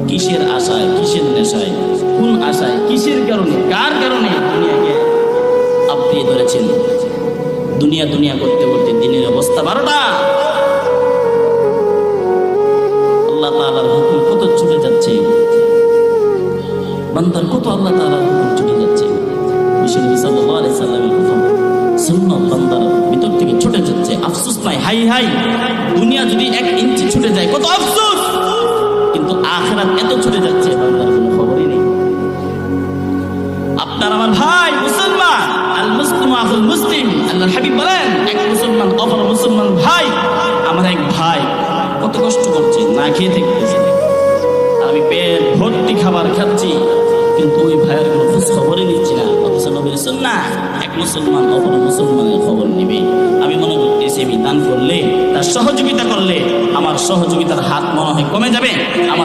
কিসের আশায়, কিসের নেশায়, কোন আশায়, কিসের কারণে, কার কারণে দুনিয়াকে আপনি ধরেছেন? দুনিয়া দুনিয়া করতে করতে দিনের অবস্থা 12টা। আল্লাহ তাআলার হুকুম কত ছুটে যাচ্ছে, বান্দার কত আল্লাহ তাআলার হুকুম ছুটে যাচ্ছে। বিশ্বনবী সাল্লাল্লাহু আলাইহি সাল্লামের কথা সুন্নাত বান্দার ভিতর থেকে ছুটে যাচ্ছে। আফসোস নাই, হাই হাই, দুনিয়া যদি 1 ইঞ্চি ছুটে যায় কত আফসোস, কিন্তু আখিরাত এত ছুটে যাচ্ছে বান্দার কোনো খবরই নেই। আপনার আমার ভাই মুসলমান, আল মুসলিমু আখুল মুসলিম, আল্লাহর হাবিব বলেন এক মুসলমান অপর মুসলমান ভাই, আমার এক ভাই কত কষ্ট করছে, না খেয়ে থাকতেছে, আমি পেট ভর্তি খাবার খাচ্ছি, কিন্তু ওই ভাইয়ের কোনো খোঁজ খবরই নিচ্ছি না। অথচ নবীর সুন্নাহ এক মুসলমান অপর মুসলমানের খবর নেবে। আমি মনে করতেছি আমি দান করলে, তার সহযোগিতা করলে আমার সহযোগিতার হাত মনে হয় কমে যাবে, আমার